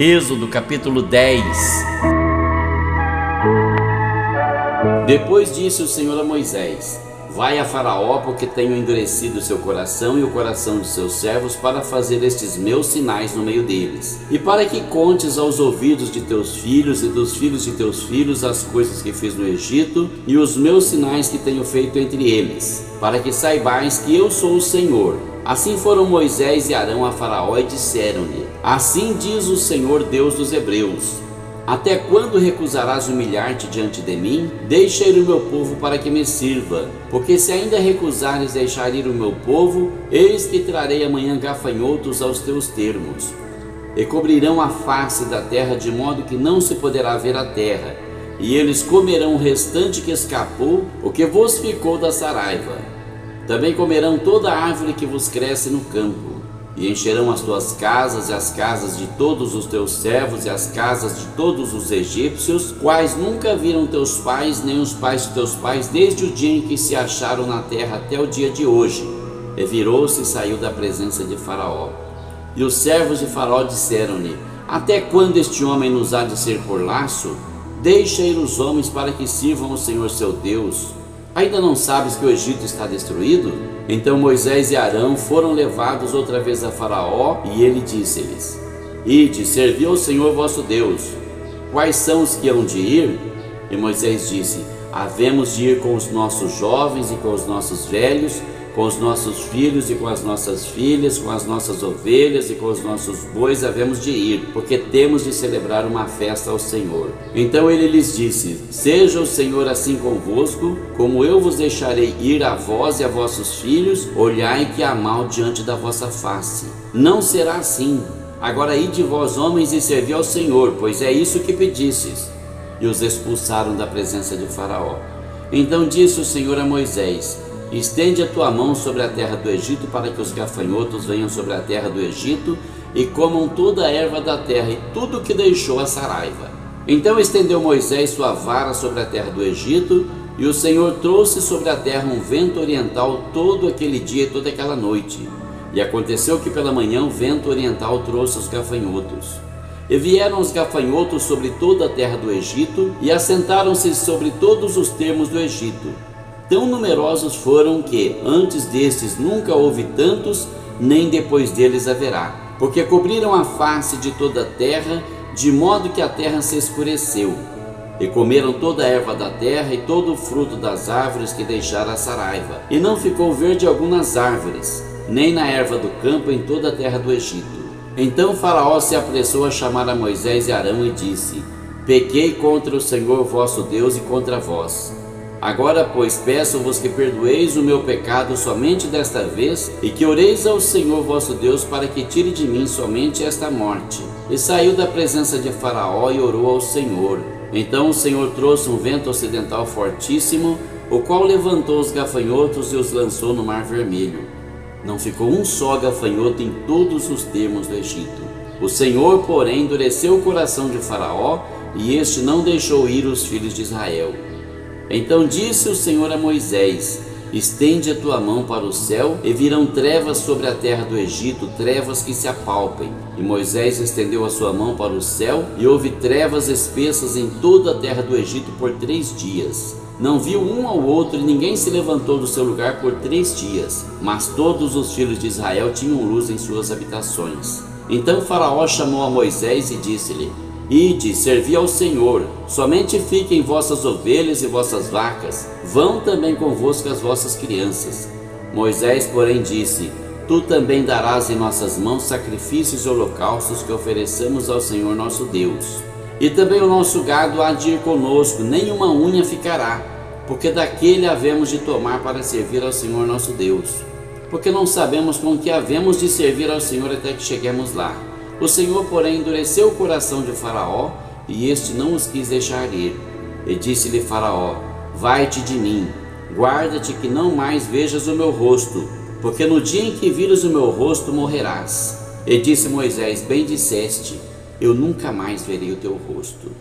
Êxodo capítulo 10. Depois disse o Senhor a Moisés: Vai a Faraó, porque tenho endurecido o seu coração e o coração de seus servos para fazer estes meus sinais no meio deles, e para que contes aos ouvidos de teus filhos e dos filhos de teus filhos as coisas que fiz no Egito e os meus sinais que tenho feito entre eles, para que saibais que eu sou o Senhor. Assim foram Moisés e Arão a Faraó e disseram-lhe: Assim diz o Senhor Deus dos Hebreus: Até quando recusarás humilhar-te diante de mim? Deixa ir o meu povo para que me sirva. Porque se ainda recusares deixar ir o meu povo, eis que trarei amanhã gafanhotos aos teus termos, e cobrirão a face da terra, de modo que não se poderá ver a terra, e eles comerão o restante que escapou, o que vos ficou da saraiva. Também comerão toda a árvore que vos cresce no campo, e encherão as tuas casas e as casas de todos os teus servos e as casas de todos os egípcios, quais nunca viram teus pais, nem os pais de teus pais, desde o dia em que se acharam na terra até o dia de hoje. E virou-se e saiu da presença de Faraó. E os servos de Faraó disseram-lhe: Até quando este homem nos há de ser por laço? Deixa ir os homens para que sirvam ao Senhor seu Deus. Ainda não sabes que o Egito está destruído? Então Moisés e Arão foram levados outra vez a Faraó, e ele disse-lhes: Ide, servi ao Senhor vosso Deus. Quais são os que hão de ir? E Moisés disse: Havemos de ir com os nossos jovens e com os nossos velhos, com os nossos filhos e com as nossas filhas, com as nossas ovelhas e com os nossos bois havemos de ir, porque temos de celebrar uma festa ao Senhor. Então ele lhes disse: Seja o Senhor assim convosco, como eu vos deixarei ir a vós e a vossos filhos, olhai que há mal diante da vossa face. Não será assim. Agora ide vós, homens, e servi ao Senhor, pois é isso que pedistes. E os expulsaram da presença de Faraó. Então disse o Senhor a Moisés: Estende a tua mão sobre a terra do Egito, para que os gafanhotos venham sobre a terra do Egito e comam toda a erva da terra e tudo que deixou a saraiva. Então estendeu Moisés sua vara sobre a terra do Egito, e o Senhor trouxe sobre a terra um vento oriental todo aquele dia e toda aquela noite. E aconteceu que pela manhã o vento oriental trouxe os gafanhotos. E vieram os gafanhotos sobre toda a terra do Egito, e assentaram-se sobre todos os termos do Egito. Tão numerosos foram que, antes destes nunca houve tantos, nem depois deles haverá. Porque cobriram a face de toda a terra, de modo que a terra se escureceu. E comeram toda a erva da terra e todo o fruto das árvores que deixara a saraiva. E não ficou verde algum nas árvores, nem na erva do campo em toda a terra do Egito. Então Faraó se apressou a chamar a Moisés e Arão e disse: Pequei contra o Senhor vosso Deus e contra vós. Agora, pois, peço-vos que perdoeis o meu pecado somente desta vez, e que oreis ao Senhor vosso Deus para que tire de mim somente esta morte. E saiu da presença de Faraó e orou ao Senhor. Então o Senhor trouxe um vento ocidental fortíssimo, o qual levantou os gafanhotos e os lançou no Mar Vermelho. Não ficou um só gafanhoto em todos os termos do Egito. O Senhor, porém, endureceu o coração de Faraó, e este não deixou ir os filhos de Israel. Então disse o Senhor a Moisés: Estende a tua mão para o céu, e virão trevas sobre a terra do Egito, trevas que se apalpem. E Moisés estendeu a sua mão para o céu, e houve trevas espessas em toda a terra do Egito por 3 dias. Não viu um ao outro, e ninguém se levantou do seu lugar por 3 dias. Mas todos os filhos de Israel tinham luz em suas habitações. Então Faraó chamou a Moisés e disse-lhe: Ide, servi ao Senhor, somente fiquem vossas ovelhas e vossas vacas, vão também convosco as vossas crianças. Moisés, porém, disse: Tu também darás em nossas mãos sacrifícios e holocaustos que ofereçamos ao Senhor nosso Deus. E também o nosso gado há de ir conosco, nem uma unha ficará, porque daquele havemos de tomar para servir ao Senhor nosso Deus. Porque não sabemos com que havemos de servir ao Senhor até que cheguemos lá. O Senhor, porém, endureceu o coração de Faraó, e este não os quis deixar ir. E disse-lhe Faraó: Vai-te de mim, guarda-te que não mais vejas o meu rosto, porque no dia em que vires o meu rosto morrerás. E disse Moisés: Bem disseste, eu nunca mais verei o teu rosto.